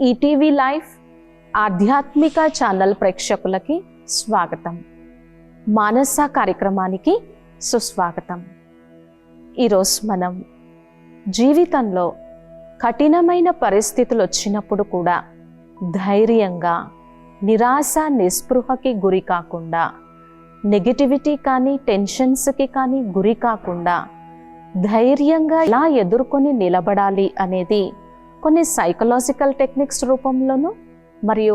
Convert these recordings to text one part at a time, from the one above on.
ETV life ఆధ్యాత్మిక channel ప్రేక్షకులకి స్వాగతం. మానస కార్యక్రమానికి సుస్వాగతం. ఈరోజు మనం జీవితంలో కఠినమైన పరిస్థితులు వచ్చినప్పుడు కూడా ధైర్యంగా, నిరాశ నిస్పృహకి గురి కాకుండా, నెగటివిటీ కానీ టెన్షన్స్కి కానీ గురి కాకుండా ధైర్యంగా ఎలా ఎదుర్కొని నిలబడాలి అనేది కొన్ని సైకలాజికల్ టెక్నిక్స్ రూపంలోనూ మరియు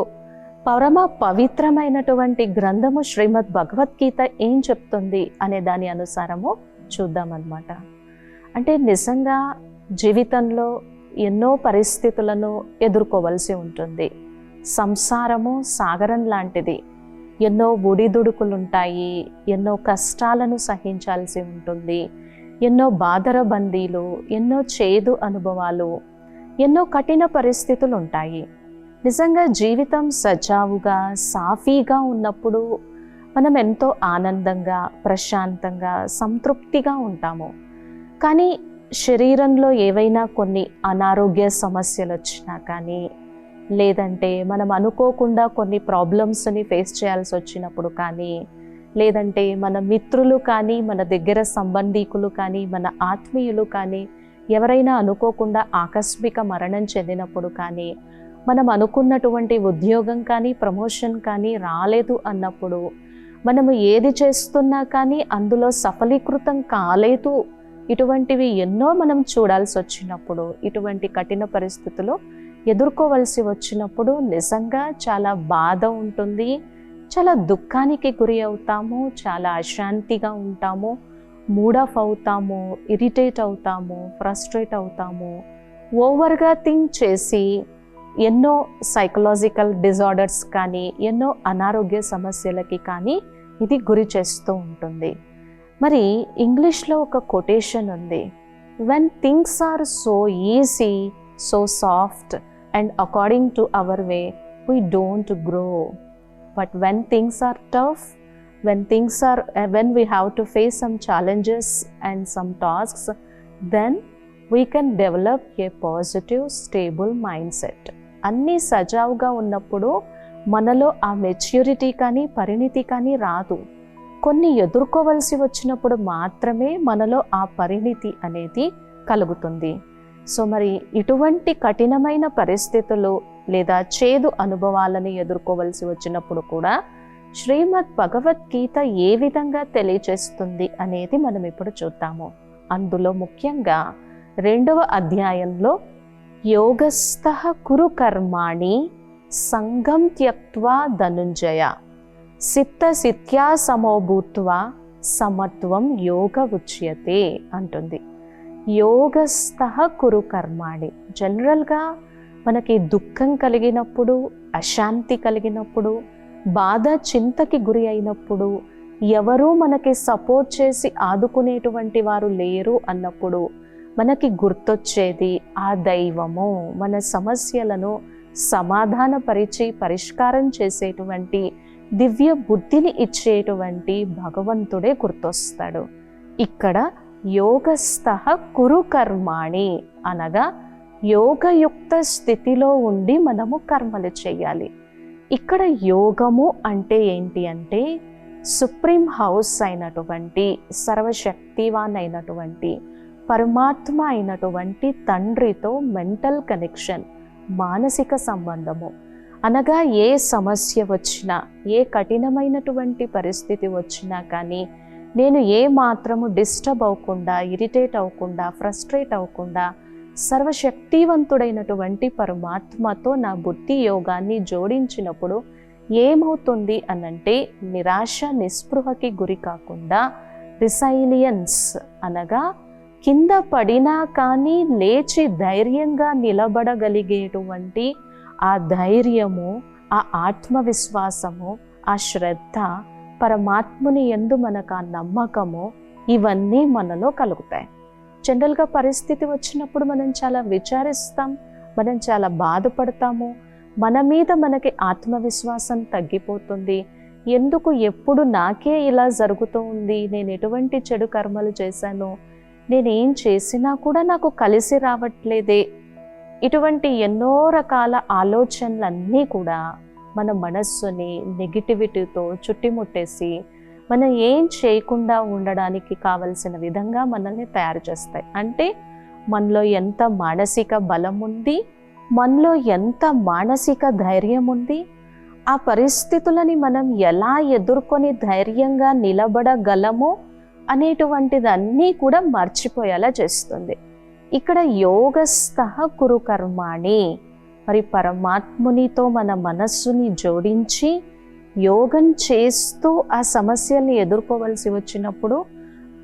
పరమ పవిత్రమైనటువంటి గ్రంథము శ్రీమద్ భగవద్గీత ఏం చెప్తుంది అనే దాని అనుసారము చూద్దామన్నమాట. అంటే నిజంగా జీవితంలో ఎన్నో పరిస్థితులను ఎదుర్కోవలసి ఉంటుంది. సంసారము సాగరం లాంటిది. ఎన్నో ఒడిదుడుకులుంటాయి, ఎన్నో కష్టాలను సహించాల్సి ఉంటుంది, ఎన్నో బాదరబందీలు, ఎన్నో చేదు అనుభవాలు, ఎన్నో కఠిన పరిస్థితులు ఉంటాయి. నిజంగా జీవితం సజావుగా సాఫీగా ఉన్నప్పుడు మనం ఎంతో ఆనందంగా, ప్రశాంతంగా, సంతృప్తిగా ఉంటాము. కానీ శరీరంలో ఏవైనా కొన్ని అనారోగ్య సమస్యలు వచ్చినా కానీ, లేదంటే మనం అనుకోకుండా కొన్ని ప్రాబ్లమ్స్ని ఫేస్ చేయాల్సి వచ్చినప్పుడు కానీ, లేదంటే మన మిత్రులు కానీ, మన దగ్గర సంబంధీకులు కానీ, మన ఆత్మీయులు కానీ ఎవరైనా అనుకోకుండా ఆకస్మిక మరణం చెందినప్పుడు కానీ, మనం అనుకున్నటువంటి ఉద్యోగం కానీ ప్రమోషన్ కానీ రాలేదు అన్నప్పుడు, మనము ఏది చేస్తున్నా కానీ అందులో సఫలీకృతం కాలేదు, ఇటువంటివి ఎన్నో మనం చూడాల్సి వచ్చినప్పుడు, ఇటువంటి కఠిన పరిస్థితులు ఎదుర్కోవలసి వచ్చినప్పుడు నిజంగా చాలా బాధ ఉంటుంది, చాలా దుఃఖానికి గురి అవుతాము, చాలా అశాంతిగా ఉంటాము, మూడ్ ఆఫ్ అవుతాము, ఇరిటేట్ అవుతాము, ఫ్రస్ట్రేట్ అవుతాము, ఓవర్గా థింక్ చేసి ఎన్నో సైకలాజికల్ డిజార్డర్స్ కానీ, ఎన్నో అనారోగ్య సమస్యలకి కానీ ఇది గురి చేస్తూ ఉంటుంది. మరి ఇంగ్లీష్లో ఒక కొటేషన్ ఉంది, when things are so easy, so soft and according to our way we don't grow. But when things are tough, when we have to face some challenges and some tasks, then we can develop a positive, stable mindset. అన్నీ సజావుగా ఉన్నప్పుడు మనలో ఆ maturity కానీ పరిణితి కానీ రాదు. కొన్ని ఎదుర్కోవలసి వచ్చినప్పుడు మాత్రమే మనలో ఆ పరిణితి అనేది కలుగుతుంది. సో మరి ఇటువంటి కఠినమైన పరిస్థితులు లేదా చేదు అనుభవాలను ఎదుర్కోవలసి వచ్చినప్పుడు కూడా శ్రీమద్ భగవద్గీత ఏ విధంగా తెలియచేస్తుంది అనేది మనం ఇప్పుడు చూద్దాము. అందులో ముఖ్యంగా 2వ అధ్యాయంలో యోగస్థః కురు కర్మాణి సంగం త్యక్త్వా ధనుంజయ సిత్యా సమోభూత్వా సమత్వం యోగ ఉచ్యతే అంటుంది. యోగస్థః కురు కర్మాణి. జనరల్గా మనకి దుఃఖం కలిగినప్పుడు, అశాంతి కలిగినప్పుడు, బాధ చింతకి గురి అయినప్పుడు, ఎవరూ మనకి సపోర్ట్ చేసి ఆదుకునేటువంటి వారు లేరు అన్నప్పుడు మనకి గుర్తొచ్చేది ఆ దైవము, మన సమస్యలను సమాధానపరిచి పరిష్కారం చేసేటువంటి దివ్య బుద్ధిని ఇచ్చేటువంటి భగవంతుడే గుర్తొస్తాడు. ఇక్కడ యోగస్థః కురు కర్మాణి అనగా యోగయుక్త స్థితిలో ఉండి మనము కర్మలు చేయాలి. ఇక్కడ యోగము అంటే ఏంటి అంటే సుప్రీం హౌస్ అయినటువంటి, సర్వశక్తివాన్ అయినటువంటి, పరమాత్మ అయినటువంటి తండ్రితో మెంటల్ కనెక్షన్, మానసిక సంబంధము. అనగా ఏ సమస్య వచ్చినా, ఏ కఠినమైనటువంటి పరిస్థితి వచ్చినా కానీ నేను ఏ మాత్రము డిస్టర్బ్ అవ్వకుండా, ఇరిటేట్ అవ్వకుండా, ఫ్రస్ట్రేట్ అవ్వకుండా సర్వశక్తివంతుడైనటువంటి పరమాత్మతో నా బుద్ధి యోగాన్ని జోడించినప్పుడు ఏమవుతుంది అనంటే నిరాశ నిస్పృహకి గురి కాకుండా రిసైలియన్స్ అనగా కింద పడినా కానీ లేచి ధైర్యంగా నిలబడగలిగేటువంటి ఆ ధైర్యము, ఆ ఆత్మవిశ్వాసము, ఆ శ్రద్ధ, పరమాత్ముని యందు మనకు ఆ నమ్మకము, ఇవన్నీ మనలో కలుగుతాయి. జనరల్గా పరిస్థితి వచ్చినప్పుడు మనం చాలా విచారిస్తాం, మనం చాలా బాధపడతాము, మన మీద మనకి ఆత్మవిశ్వాసం తగ్గిపోతుంది. ఎందుకు ఎప్పుడు నాకే ఇలా జరుగుతూ ఉంది, నేను ఎటువంటి చెడు కర్మలు చేశాను, నేనేం చేసినా కూడా నాకు కలిసి రావట్లేదే ఇటువంటి ఎన్నో రకాల ఆలోచనలన్నీ కూడా మన మనస్సుని నెగిటివిటీతో చుట్టుముట్టేసి మనం ఏం చేయకుండా ఉండడానికి కావలసిన విధంగా మనల్ని తయారు చేస్తాయి. అంటే మనలో ఎంత మానసిక బలం ఉంది, మనలో ఎంత మానసిక ధైర్యం ఉంది, ఆ పరిస్థితులని మనం ఎలా ఎదుర్కొని ధైర్యంగా నిలబడగలమో అనేటువంటిదన్నీ కూడా మర్చిపోయేలా చేస్తుంది. ఇక్కడ యోగస్థః కురు కర్మాణి, మరి పరమాత్మునితో మన మనస్సుని జోడించి యోగం చేస్తూ ఆ సమస్యల్ని ఎదుర్కోవలసి వచ్చినప్పుడు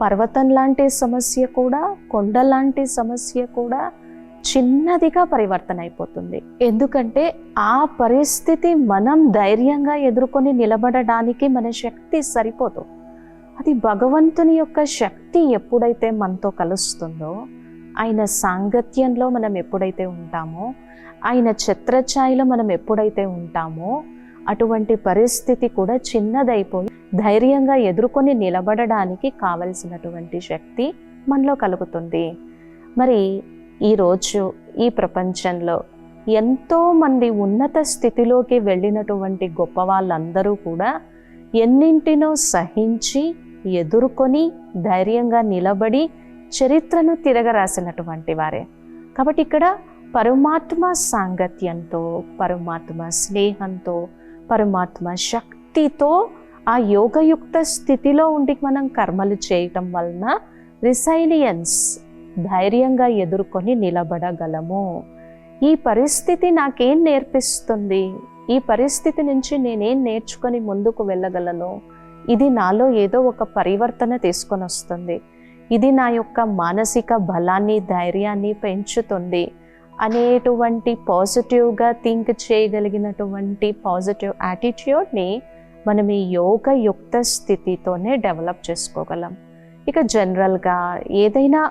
పర్వతం లాంటి సమస్య కూడా, కొండ లాంటి సమస్య కూడా చిన్నదిగా పరివర్తన అయిపోతుంది. ఎందుకంటే ఆ పరిస్థితి మనం ధైర్యంగా ఎదుర్కొని నిలబడడానికి మన శక్తి సరిపోదు. అది భగవంతుని యొక్క శక్తి ఎప్పుడైతే మనతో కలుస్తుందో, ఆయన సాంగత్యంలో మనం ఎప్పుడైతే ఉంటామో, ఆయన ఛత్రఛాయలో మనం ఎప్పుడైతే ఉంటామో, అటువంటి పరిస్థితి కూడా చిన్నదైపోయి ధైర్యంగా ఎదుర్కొని నిలబడడానికి కావలసినటువంటి శక్తి మనలో కలుగుతుంది. మరి ఈరోజు ఈ ప్రపంచంలో ఎంతోమంది ఉన్నత స్థితిలోకి వెళ్ళినటువంటి గొప్ప వాళ్ళందరూ కూడా ఎన్నింటినో సహించి ఎదుర్కొని ధైర్యంగా నిలబడి చరిత్రను తిరగరాసినటువంటి వారే. కాబట్టి ఇక్కడ పరమాత్మ సాంగత్యంతో, పరమాత్మ స్నేహంతో, పరమాత్మ శక్తితో ఆ యోగయుక్త స్థితిలో ఉండి మనం కర్మలు చేయటం వలన రిసైలియన్స్, ధైర్యంగా ఎదుర్కొని నిలబడగలము. ఈ పరిస్థితి నాకేం నేర్పిస్తుంది, ఈ పరిస్థితి నుంచి నేనేం నేర్చుకొని ముందుకు వెళ్ళగలను, ఇది నాలో ఏదో ఒక పరివర్తన తీసుకొని వస్తుంది, ఇది నా యొక్క మానసిక బలాన్ని, ధైర్యాన్ని పెంచుతుంది అనేటువంటి పాజిటివ్గా థింక్ చేయగలిగినటువంటి పాజిటివ్ యాటిట్యూడ్ని మనం ఈ యోగయుక్త స్థితితోనే డెవలప్ చేసుకోగలం. ఇక జనరల్గా ఏదైనా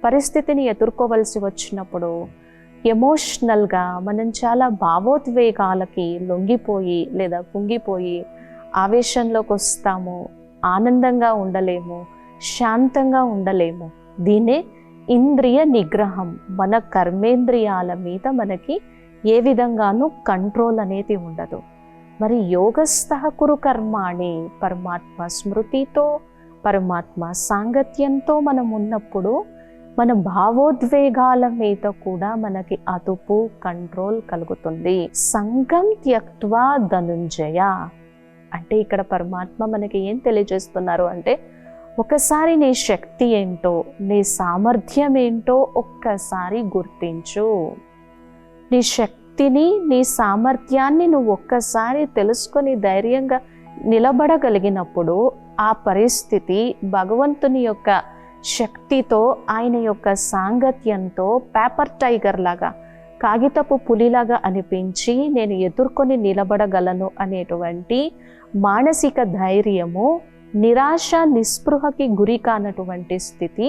పరిస్థితిని ఎదుర్కోవలసి వచ్చినప్పుడు ఎమోషనల్గా మనం చాలా భావోద్వేగాలకి లొంగిపోయి లేదా కుంగిపోయి ఆవేశంలోకి వస్తాము, ఆనందంగా ఉండలేము, శాంతంగా ఉండలేము. దీనే ఇంద్రియ నిగ్రహం. మన కర్మేంద్రియాల మీద మనకి ఏ విధంగానూ కంట్రోల్ అనేది ఉండదు. మరి యోగస్థః కురు కర్మాణి, పరమాత్మ స్మృతితో, పరమాత్మ సాంగత్యంతో మనం ఉన్నప్పుడు మన భావోద్వేగాల మీద కూడా మనకి అదుపు, కంట్రోల్ కలుగుతుంది. సంగం త్యక్త్వా ధనుంజయ అంటే ఇక్కడ పరమాత్మ మనకి ఏం తెలియజేస్తున్నారు అంటే, ఒకసారి నీ శక్తి ఏంటో, నీ సామర్థ్యం ఏంటో ఒక్కసారి గుర్తించు. నీ శక్తిని, నీ సామర్థ్యాన్ని నువ్వు ఒక్కసారి తెలుసుకొని ధైర్యంగా నిలబడగలిగినప్పుడు ఆ పరిస్థితి భగవంతుని యొక్క శక్తితో, ఆయన యొక్క సాంగత్యంతో పేపర్ టైగర్ లాగా, కాగితపు పులిలాగా అనిపించి నేను ఎదుర్కొని నిలబడగలను అనేటువంటి మానసిక ధైర్యము, నిరాశ నిస్పృహకి గురి కానటువంటి స్థితి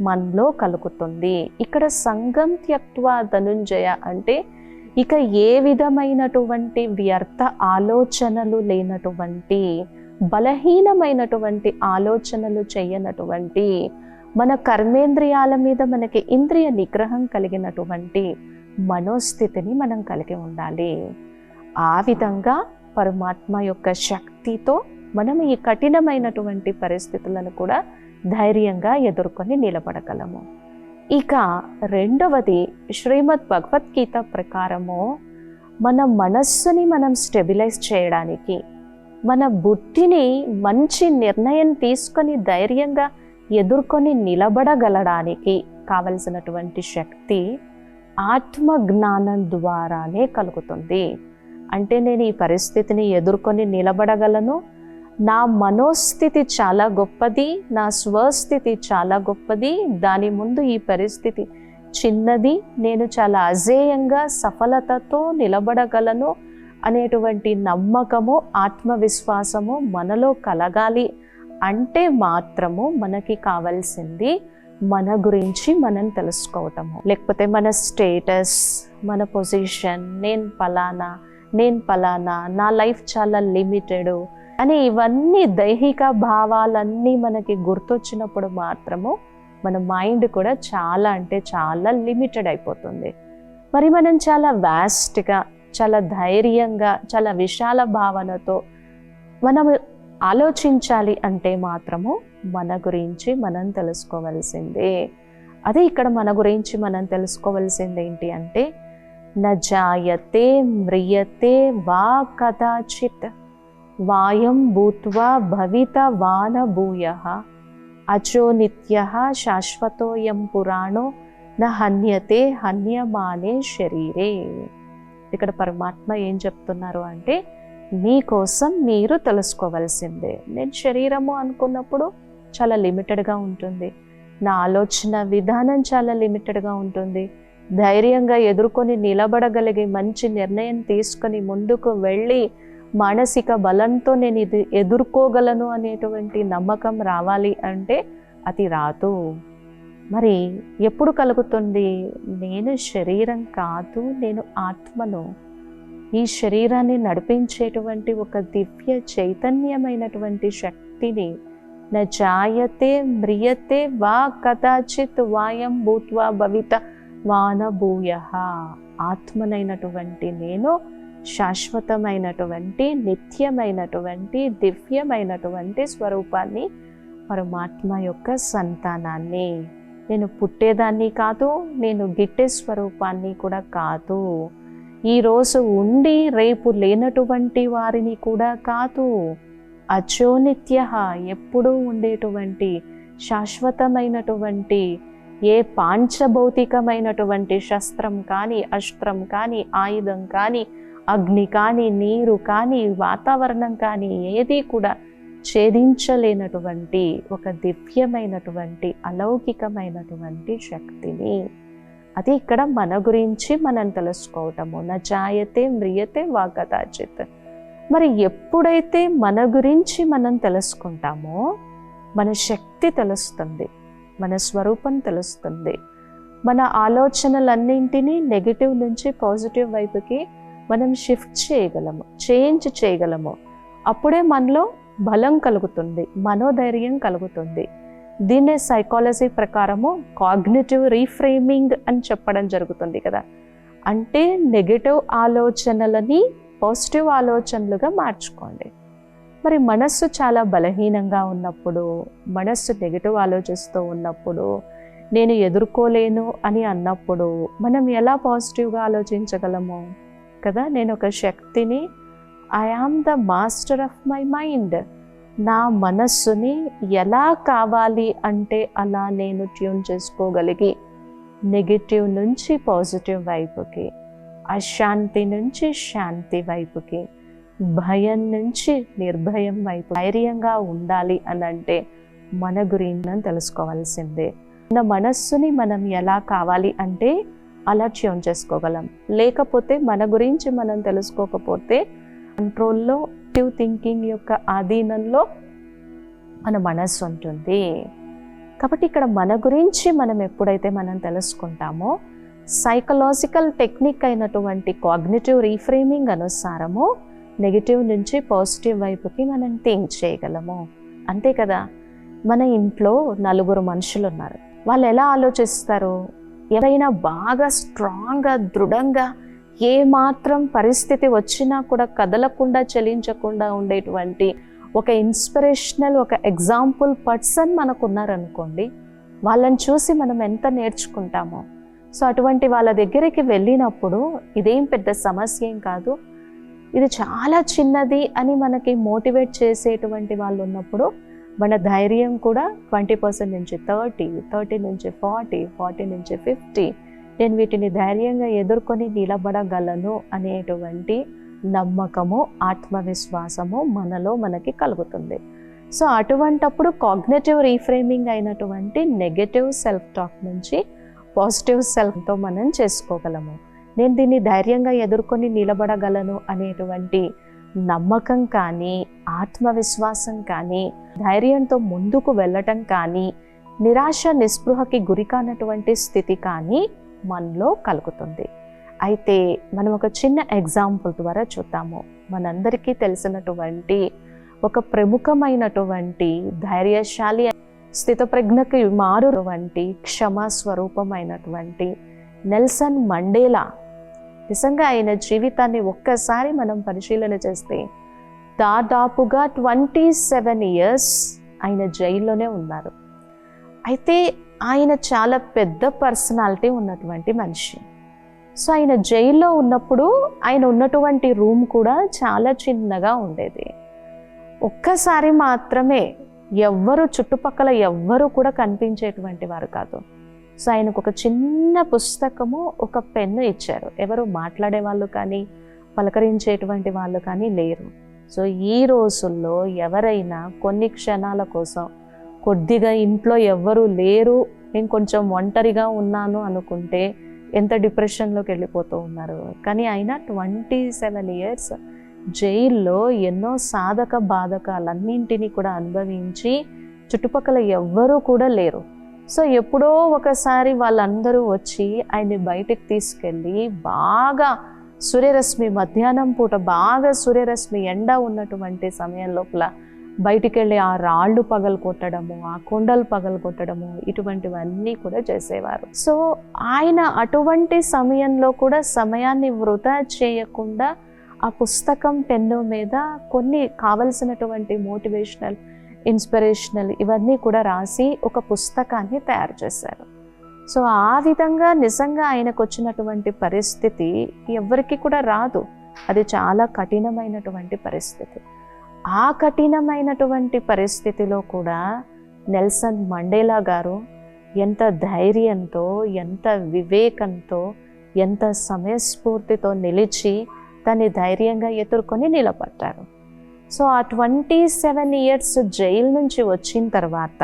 మనలో కలుగుతుంది. ఇక్కడ సంగం త్యక్త్వా ధనుంజయ అంటే ఇక ఏ విధమైనటువంటి వ్యర్థ ఆలోచనలు లేనటువంటి, బలహీనమైనటువంటి ఆలోచనలు చేయనటువంటి, మన కర్మేంద్రియాల మీద మనకి ఇంద్రియ నిగ్రహం కలిగినటువంటి మనోస్థితిని మనం కలిగి ఉండాలి. ఆ విధంగా పరమాత్మ యొక్క శక్తితో మనం ఈ కఠినమైనటువంటి పరిస్థితులను కూడా ధైర్యంగా ఎదుర్కొని నిలబడగలము. ఇక రెండవది, శ్రీమద్ భగవద్గీత ప్రకారము మన మనస్సుని మనం స్టెబిలైజ్ చేయడానికి, మన బుద్ధిని మంచి నిర్ణయం తీసుకొని ధైర్యంగా ఎదుర్కొని నిలబడగలడానికి కావలసినటువంటి శక్తి ఆత్మజ్ఞానం ద్వారానే కలుగుతుంది. అంటే నేను ఈ పరిస్థితిని ఎదుర్కొని నిలబడగలను, నా మనోస్థితి చాలా గొప్పది, నా స్వస్థితి చాలా గొప్పది, దాని ముందు ఈ పరిస్థితి చిన్నది, నేను చాలా అజేయంగా సఫలతతో నిలబడగలను అనేటువంటి నమ్మకము, ఆత్మవిశ్వాసము మనలో కలగాలి. అంటే మాత్రము మనకి కావాల్సింది మన గురించి మనం తెలుసుకోవటము, లేకపోతే మన స్టేటస్, మన పొజిషన్, నేను పలానా, నా లైఫ్ చాలా లిమిటెడ్ అని ఇవన్నీ దైహిక భావాలన్నీ మనకి గుర్తొచ్చినప్పుడు మాత్రము మన మైండ్ కూడా చాలా అంటే చాలా లిమిటెడ్ అయిపోతుంది. మరి మనం చాలా వ్యాస్ట్గా, చాలా ధైర్యంగా, చాలా విశాల భావనతో మనం ఆలోచించాలి అంటే మాత్రము మన గురించి మనం తెలుసుకోవాల్సిందే. అదే ఇక్కడ మన గురించి మనం తెలుసుకోవాల్సింది ఏంటి అంటే, న జాయతే మ్రియతే వా కదాచిత్ వాయం భూత్వా భవిత వాన భూయః అచో నిత్యః శాశ్వతోయం పురాణో న హన్యతే హన్యమానే శరీరే. ఇక్కడ పరమాత్మ ఏం చెప్తున్నారు అంటే, మీకోసం మీరు తెలుసుకోవాల్సిందే. నేను శరీరము అనుకున్నప్పుడు చాలా లిమిటెడ్గా ఉంటుంది, నా ఆలోచన విధానం చాలా లిమిటెడ్గా ఉంటుంది. ధైర్యంగా ఎదుర్కొని నిలబడగలిగే మంచి నిర్ణయం తీసుకొని ముందుకు వెళ్ళి మానసిక బలంతో నేను ఇది ఎదుర్కోగలను అనేటువంటి నమ్మకం రావాలి అంటే అది రాదు. మరి ఎప్పుడు కలుగుతుంది? నేను శరీరం కాదు, నేను ఆత్మను. ఈ శరీరాన్ని నడిపించేటువంటి ఒక దివ్య చైతన్యమైనటువంటి శక్తిని, న జాయతే మ్రియతే వా కదాచిత్ వాయం భూత్వా భవిత వాన భూయః. ఆత్మనైనటువంటి నేను శాశ్వతమైనటువంటి, నిత్యమైనటువంటి, దివ్యమైనటువంటి స్వరూపాన్ని, పరమాత్మ యొక్క సంతానాన్ని. నేను పుట్టేదాన్ని కాదు, నేను గిట్టే స్వరూపాన్ని కూడా కాదు. ఈరోజు ఉండి రేపు లేనటువంటి వారిని కూడా కాదు. అచోనిత్యః, ఎప్పుడూ ఉండేటువంటి శాశ్వతమైనటువంటి, ఏ పాంచభౌతికమైనటువంటి శస్త్రం కానీ, అస్త్రం కానీ, ఆయుధం కానీ, అగ్ని కానీ, నీరు కానీ, వాతావరణం కానీ ఏది కూడా ఛేదించలేనటువంటి ఒక దివ్యమైనటువంటి అలౌకికమైనటువంటి శక్తిని. అది ఇక్కడ మన గురించి మనం తెలుసుకోవటము. న జాయతే మ్రియతే వా కదాచిత్. మరి ఎప్పుడైతే మన గురించి మనం తెలుసుకుంటామో మన శక్తి తెలుస్తుంది, మన స్వరూపం తెలుస్తుంది. మన ఆలోచనలన్నింటినీ నెగిటివ్ నుంచి పాజిటివ్ వైపుకి మనం షిఫ్ట్ చేయగలము, చేంజ్ చేయగలము. అప్పుడే మనలో బలం కలుగుతుంది, మనోధైర్యం కలుగుతుంది. దీన్నే సైకాలజీ ప్రకారము కాగ్నిటివ్ రీఫ్రేమింగ్ అని చెప్పడం జరుగుతుంది కదా. అంటే నెగిటివ్ ఆలోచనలని పాజిటివ్ ఆలోచనలుగా మార్చుకోండి. మరి మనస్సు చాలా బలహీనంగా ఉన్నప్పుడు, మనస్సు నెగిటివ్ ఆలోచిస్తూ ఉన్నప్పుడు, నేను ఎదుర్కోలేను అని అన్నప్పుడు మనం ఎలా పాజిటివ్గా ఆలోచించగలము కదా. నేను ఒక శక్తిని, I am the master of my mind. నా మనస్సుని ఎలా కావాలి అంటే అలా నేను ట్యూన్ చేసుకోగలిగి నెగిటివ్ నుంచి పాజిటివ్ వైపుకి, అశాంతి నుంచి శాంతి వైపుకి, భయం నుంచి నిర్భయం వైపు ధైర్యంగా ఉండాలి అని అంటే మన గురించి మనం తెలుసుకోవాల్సిందే. మన మనస్సుని మనం ఎలా కావాలి అంటే అలా ట్యూన్ చేసుకోగలం. లేకపోతే మన గురించి మనం తెలుసుకోకపోతే కంట్రోల్లో, థింకింగ్ యొక్క ఆధీనంలో మన మనస్సు ఉంటుంది. కాబట్టి ఇక్కడ మన గురించి మనం ఎప్పుడైతే మనం తెలుసుకుంటామో సైకలాజికల్ టెక్నిక్ అయినటువంటి కాగ్నిటివ్ రీఫ్రేమింగ్ అనుసారము నెగిటివ్ నుంచి పాజిటివ్ వైపుకి మనం థింక్ చేయగలము. అంతే కదా. మన ఇంట్లో 4 మనుషులు ఉన్నారు. వాళ్ళు ఎలా ఆలోచిస్తారు? ఎవరైనా బాగా స్ట్రాంగ్గా, దృఢంగా, ఏ మాత్రం పరిస్థితి వచ్చినా కూడా కదలకుండా, చలించకుండా ఉండేటువంటి ఒక ఇన్స్పిరేషనల్, ఒక ఎగ్జాంపుల్ పర్సన్ మనకు ఉన్నారనుకోండి, వాళ్ళని చూసి మనం ఎంత నేర్చుకుంటామో. సో అటువంటి వాళ్ళ దగ్గరికి వెళ్ళినప్పుడు ఇదేం పెద్ద సమస్య ఏం కాదు, ఇది చాలా చిన్నది అని మనకి మోటివేట్ చేసేటువంటి వాళ్ళు ఉన్నప్పుడు మన ధైర్యం కూడా 20% నుంచి 30, 30 నుంచి 40, 40 నుంచి 50, నేను వీటిని ధైర్యంగా ఎదుర్కొని నిలబడగలను అనేటువంటి నమ్మకము, ఆత్మవిశ్వాసము మనకి కలుగుతుంది. సో అటువంటప్పుడు కాగ్నిటివ్ రీఫ్రేమింగ్ అయినటువంటి నెగటివ్ సెల్ఫ్ టాక్ నుంచి పాజిటివ్ సెల్ఫ్తో మనం చేసుకోగలము. నేను దీన్ని ధైర్యంగా ఎదుర్కొని నిలబడగలను అనేటువంటి నమ్మకం కానీ, ఆత్మవిశ్వాసం కానీ, ధైర్యంతో ముందుకు వెళ్ళటం కానీ, నిరాశ నిస్పృహకి గురి కానటువంటి స్థితి కానీ మనలో కలుగుతుంది. అయితే మనం ఒక చిన్న ఎగ్జాంపుల్ ద్వారా చూద్దాము. మనందరికీ తెలిసినటువంటి ఒక ప్రముఖమైనటువంటి ధైర్యశాలి, స్థితప్రజ్ఞకి మారుటువంటి క్షమా స్వరూపమైనటువంటి నెల్సన్ మండేలా నిజంగా ఆయన జీవితాన్ని ఒక్కసారి మనం పరిశీలన చేస్తే దాదాపుగా 27 years ఆయన జైల్లోనే ఉన్నారు. అయితే ఆయన చాలా పెద్ద పర్సనాలిటీ ఉన్నటువంటి మనిషి. సో ఆయన జైల్లో ఉన్నప్పుడు ఆయన ఉన్నటువంటి రూమ్ కూడా చాలా చిన్నగా ఉండేది. ఒక్కసారి మాత్రమే ఎవ్వరు చుట్టుపక్కల ఎవ్వరు కూడా కనిపించేటువంటి వారు కాదు. సో ఆయనకు ఒక చిన్న పుస్తకము, ఒక పెన్ను ఇచ్చారు. ఎవరు మాట్లాడే వాళ్ళు కానీ పలకరించేటువంటి వాళ్ళు కానీ లేరు. సో ఈ రోజుల్లో ఎవరైనా కొన్ని క్షణాల కోసం కొద్దిగా ఇంట్లో ఎవ్వరూ లేరు, నేను కొంచెం ఒంటరిగా ఉన్నాను అనుకుంటే ఎంత డిప్రెషన్లోకి వెళ్ళిపోతూ ఉన్నారు. కానీ ఆయన 27 years జైల్లో ఎన్నో సాధక బాధకాలన్నింటినీ కూడా అనుభవించి చుట్టుపక్కల ఎవ్వరూ కూడా లేరు. సో ఎప్పుడో ఒకసారి వాళ్ళందరూ వచ్చి ఆయన్ని బయటికి తీసుకెళ్ళి బాగా సూర్యరశ్మి, మధ్యాహ్నం పూట బాగా సూర్యరశ్మి ఎండ ఉన్నటువంటి సమయం లోపల బయటికి వెళ్ళి ఆ రాళ్ళు పగలు కొట్టడము, ఆ కొండలు పగలు కొట్టడము, ఇటువంటివన్నీ కూడా చేసేవారు. సో ఆయన అటువంటి సమయంలో కూడా సమయాన్ని వృధా చేయకుండా ఆ పుస్తకం, పెన్ను మీద కొన్ని కావలసినటువంటి మోటివేషనల్, ఇన్స్పిరేషనల్ ఇవన్నీ కూడా రాసి ఒక పుస్తకాన్ని తయారు చేశారు. సో ఆ విధంగా నిజంగా ఆయనకు వచ్చినటువంటి పరిస్థితి ఎవరికి కూడా రాదు. అది చాలా కఠినమైనటువంటి పరిస్థితి. ఆ కఠినమైనటువంటి పరిస్థితిలో కూడా నెల్సన్ మండేలా గారు ఎంత ధైర్యంతో, ఎంత వివేకంతో, ఎంత సమయస్ఫూర్తితో నిలిచి దాన్ని ధైర్యంగా ఎదుర్కొని నిలబడ్డారు. సో ఆ 27 years జైలు నుంచి వచ్చిన తర్వాత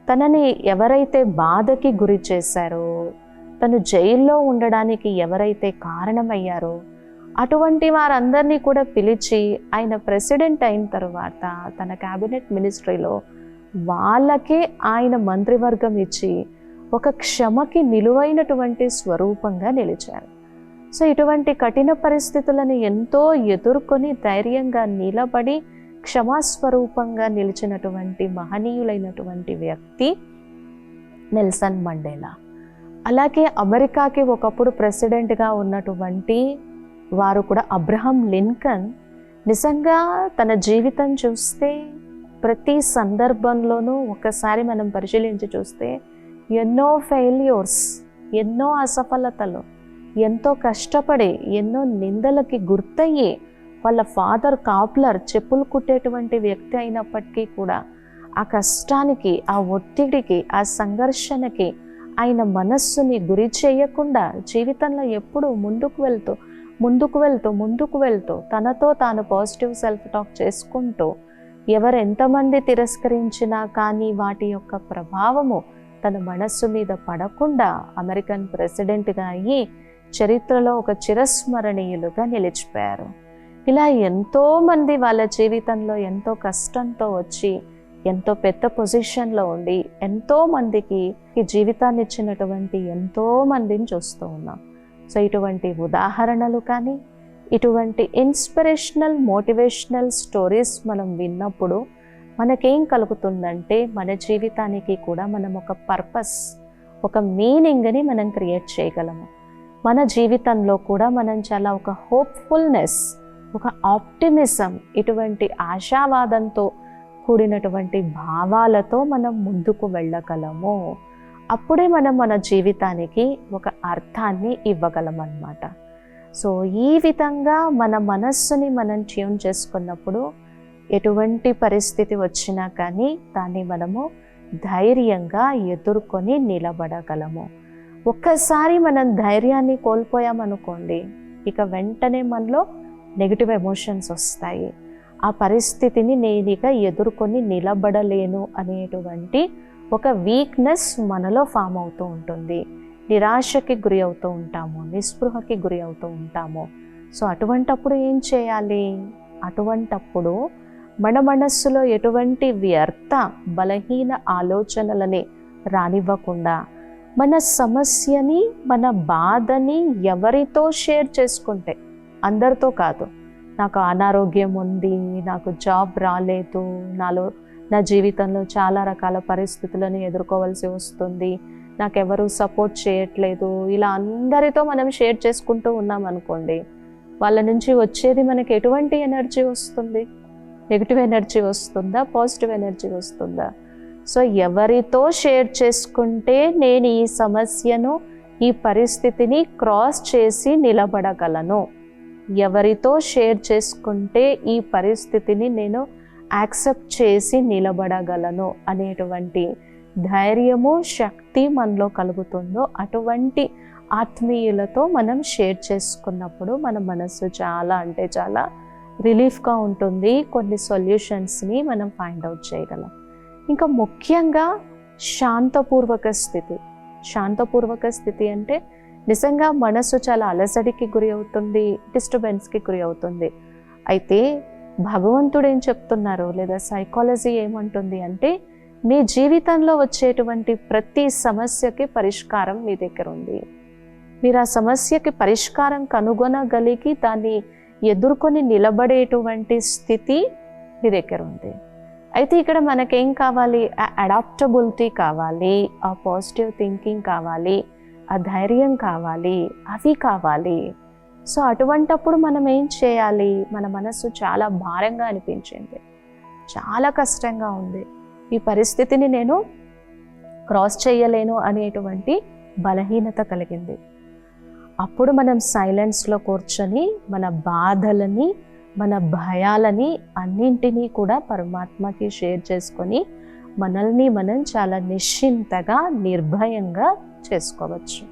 తనని ఎవరైతే బాధకి గురి చేశారో, తను జైల్లో ఉండడానికి ఎవరైతే కారణమయ్యారో అటువంటి వారందరినీ కూడా పిలిచి ఆయన ప్రెసిడెంట్ అయిన తర్వాత తన క్యాబినెట్ మినిస్ట్రీలో వాళ్ళకే ఆయన మంత్రివర్గం ఇచ్చి ఒక క్షమకి నిలువైనటువంటి స్వరూపంగా నిలిచారు. సో ఇటువంటి కఠిన పరిస్థితులను ఎంతో ఎదుర్కొని ధైర్యంగా నిలబడి క్షమాస్వరూపంగా నిలిచినటువంటి మహనీయులైనటువంటి వ్యక్తి నెల్సన్ మండేలా. అలాగే అమెరికాకి ఒకప్పుడు ప్రెసిడెంట్గా ఉన్నటువంటి వారు కూడా అబ్రహం లింకన్. నిజంగా తన జీవితం చూస్తే ప్రతి సందర్భంలోనూ ఒకసారి మనం పరిశీలించి చూస్తే ఎన్నో ఫెయిల్యూర్స్, ఎన్నో అసఫలతలు, ఎంతో కష్టపడి ఎన్నో నిందలకి గుర్తయ్యి వాళ్ళ ఫాదర్ కాప్లర్, చెప్పులు కుట్టేటువంటి వ్యక్తి అయినప్పటికీ కూడా ఆ కష్టానికి, ఆ ఒత్తిడికి, ఆ సంఘర్షణకి ఆయన మనస్సుని గురి చేయకుండా జీవితంలో ఎప్పుడూ ముందుకు వెళ్తూ తనతో తాను పాజిటివ్ సెల్ఫ్ టాక్ చేసుకుంటూ ఎవరెంతమంది తిరస్కరించినా కానీ వాటి యొక్క ప్రభావము తన మనస్సు మీద పడకుండా అమెరికన్ ప్రెసిడెంట్గా అయ్యి చరిత్రలో ఒక చిరస్మరణీయులుగా నిలిచిపోయారు. ఇలా ఎంతోమంది వాళ్ళ జీవితంలో ఎంతో కష్టంతో వచ్చి ఎంతో పెద్ద పొజిషన్లో ఉండి ఎంతోమందికి ఈ జీవితాన్ని ఇచ్చినటువంటి ఎంతోమందిని చూస్తూ ఉన్నాం. సో ఇటువంటి ఉదాహరణలు కానీ, ఇటువంటి ఇన్స్పిరేషనల్, మోటివేషనల్ స్టోరీస్ మనం విన్నప్పుడు మనకేం కలుగుతుందంటే మన జీవితానికి కూడా మనం ఒక పర్పస్, ఒక మీనింగ్ని మనం క్రియేట్ చేయగలము. మన జీవితంలో కూడా మనం చాలా ఒక హోప్ఫుల్నెస్, ఒక ఆప్టిమిజం, ఇటువంటి ఆశావాదంతో కూడినటువంటి భావాలతో మనం ముందుకు వెళ్ళగలము. అప్పుడే మనం మన జీవితానికి ఒక అర్థాన్ని ఇవ్వగలం అన్నమాట. సో ఈ విధంగా మన మనస్సుని మనం ట్యూన్ చేసుకున్నప్పుడు ఎటువంటి పరిస్థితి వచ్చినా కానీ దాన్ని మనము ధైర్యంగా ఎదుర్కొని నిలబడగలము. ఒక్కసారి మనం ధైర్యాన్ని కోల్పోయామనుకోండి, ఇక వెంటనే మనలో నెగిటివ్ ఎమోషన్స్ వస్తాయి. ఆ పరిస్థితిని నేను ఇక ఎదుర్కొని నిలబడలేను అనేటువంటి ఒక వీక్నెస్ మనలో ఫామ్ అవుతూ ఉంటుంది. నిరాశకి గురి అవుతూ ఉంటాము, నిస్పృహకి గురి అవుతూ ఉంటాము. సో అటువంటప్పుడు ఏం చేయాలి? అటువంటప్పుడు మన మనస్సులో ఎటువంటి వ్యర్థ, బలహీన ఆలోచనలని రానివ్వకుండా మన సమస్యని, మన బాధని ఎవరితో షేర్ చేసుకుంటే, అందరితో కాదు, నాకు అనారోగ్యం ఉంది, నాకు జాబ్ రాలేదు, నా జీవితంలో చాలా రకాల పరిస్థితులను ఎదుర్కోవాల్సి వస్తుంది, నాకెవరు సపోర్ట్ చేయట్లేదు, ఇలా అందరితో మనం షేర్ చేసుకుంటూ ఉన్నాం అనుకోండి, వాళ్ళ నుంచి వచ్చేది మనకి ఎటువంటి ఎనర్జీ వస్తుంది? నెగిటివ్ ఎనర్జీ వస్తుందా, పాజిటివ్ ఎనర్జీ వస్తుందా? సో ఎవరితో షేర్ చేసుకుంటే నేను ఈ సమస్యను, ఈ పరిస్థితిని క్రాస్ చేసి నిలబడగలను, ఎవరితో షేర్ చేసుకుంటే ఈ పరిస్థితిని నేను యాక్సెప్ట్ చేసి నిలబడగలను అనేటువంటి ధైర్యము, శక్తి మనలో కలుగుతుందో అటువంటి ఆత్మీయులతో మనం షేర్ చేసుకున్నప్పుడు మన మనసు చాలా అంటే చాలా రిలీఫ్గా ఉంటుంది. కొన్ని సొల్యూషన్స్ని మనం ఫైండ్ అవుట్ చేయగలం. ఇంకా ముఖ్యంగా శాంతపూర్వక స్థితి. శాంతపూర్వక స్థితి అంటే నిజంగా మనసు చాలా అలసడికి గురి అవుతుంది, డిస్టర్బెన్స్కి గురి అవుతుంది. అయితే భగవంతుడు ఏం చెప్తున్నారు, లేదా సైకాలజీ ఏమంటుంది అంటే, మీ జీవితంలో వచ్చేటువంటి ప్రతి సమస్యకి పరిష్కారం మీ దగ్గర ఉంది. మీరు ఆ సమస్యకి పరిష్కారం కనుగొనగలిగి దాన్ని ఎదుర్కొని నిలబడేటువంటి స్థితి మీ దగ్గర ఉంది. అయితే ఇక్కడ మనకేం కావాలి? ఆ అడాప్టబిలిటీ కావాలి, ఆ పాజిటివ్ థింకింగ్ కావాలి, ఆ ధైర్యం కావాలి, అవి కావాలి. సో అటువంటప్పుడు మనం ఏం చేయాలి? మన మనసు చాలా భారంగా అనిపించింది, చాలా కష్టంగా ఉంది, ఈ పరిస్థితిని నేను క్రాస్ చేయలేను అనేటువంటి బలహీనత కలిగింది. అప్పుడు మనం సైలెన్స్లో కూర్చొని మన బాధలని, మన భయాలని అన్నింటినీ కూడా పరమాత్మకి షేర్ చేసుకొని మనల్ని మనం చాలా నిశ్చింతగా, నిర్భయంగా చేసుకోవచ్చు.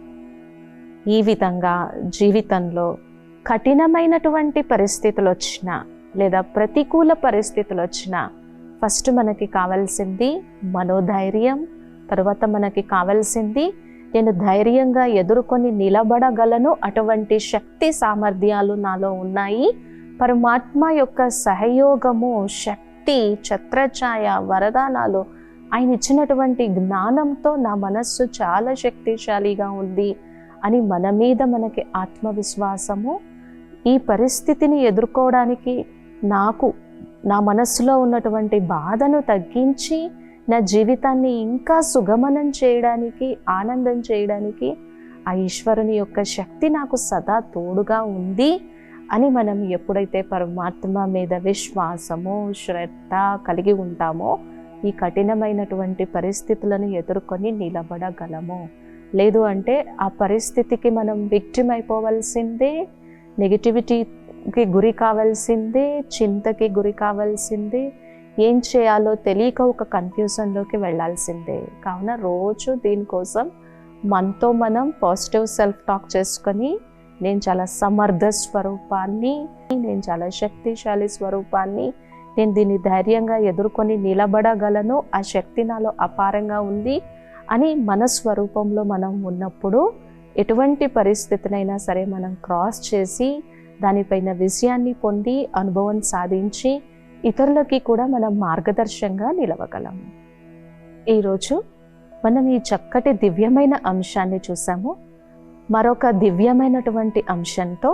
ఈ విధంగా జీవితంలో కఠినమైనటువంటి పరిస్థితులు వచ్చినా లేదా ప్రతికూల పరిస్థితులు వచ్చినా ఫస్ట్ మనకి కావాల్సింది మనోధైర్యం. తర్వాత మనకి కావాల్సింది నేను ధైర్యంగా ఎదుర్కొని నిలబడగలను, అటువంటి శక్తి సామర్థ్యాలు నాలో ఉన్నాయి, పరమాత్మ యొక్క సహయోగము, శక్తి, ఛత్రఛాయ, వరదానాలు, ఆయన ఇచ్చినటువంటి జ్ఞానంతో నా మనస్సు చాలా శక్తిశాలిగా ఉంది అని మన మీద మనకి ఆత్మవిశ్వాసము, ఈ పరిస్థితిని ఎదుర్కోవడానికి నా మనస్సులో ఉన్నటువంటి బాధను తగ్గించి నా జీవితాన్ని ఇంకా సుగమనం చేయడానికి, ఆనందం చేయడానికి ఆ ఈశ్వరుని యొక్క శక్తి నాకు సదా తోడుగా ఉంది అని మనం ఎప్పుడైతే పరమాత్మ మీద విశ్వాసము, శ్రద్ధ కలిగి ఉంటామో ఈ కఠినమైనటువంటి పరిస్థితులను ఎదుర్కొని నిలబడగలము. లేదు అంటే ఆ పరిస్థితికి మనం విక్టిమ్ అయిపోవలసిందే, నెగిటివిటీకి గురి కావాల్సిందే, చింతకి గురి కావాల్సిందే, ఏం చేయాలో తెలియక ఒక కన్ఫ్యూజన్లోకి వెళ్ళాల్సిందే. కావున రోజు దీనికోసం మనతో మనం పాజిటివ్ సెల్ఫ్ టాక్ చేసుకొని, నేను చాలా సమర్థ స్వరూపాన్ని, నేను చాలా శక్తిశాలి స్వరూపాన్ని, నేను దీన్ని ధైర్యంగా ఎదుర్కొని నిలబడగలను, ఆ శక్తి నాలో అపారంగా ఉంది అని మన స్వరూపంలో మనం ఉన్నప్పుడు ఎటువంటి పరిస్థితినైనా సరే మనం క్రాస్ చేసి దానిపైన విజయాన్ని పొంది అనుభవం సాధించి ఇతరులకి కూడా మనం మార్గదర్శంగా నిలవగలము. ఈరోజు మనం ఈ చక్కటి దివ్యమైన అంశాన్ని చూసాము. మరొక దివ్యమైనటువంటి అంశంతో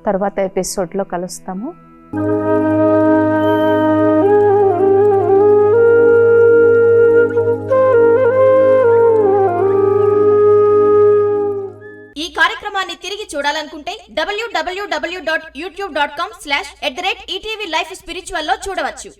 తర్వాత ఎపిసోడ్లో కలుస్తాము. ఈ కార్యక్రమాన్ని తిరిగి చూడాలనుకుంటే www.youtube.com/@ETV Life Spiritual లో చూడవచ్చు.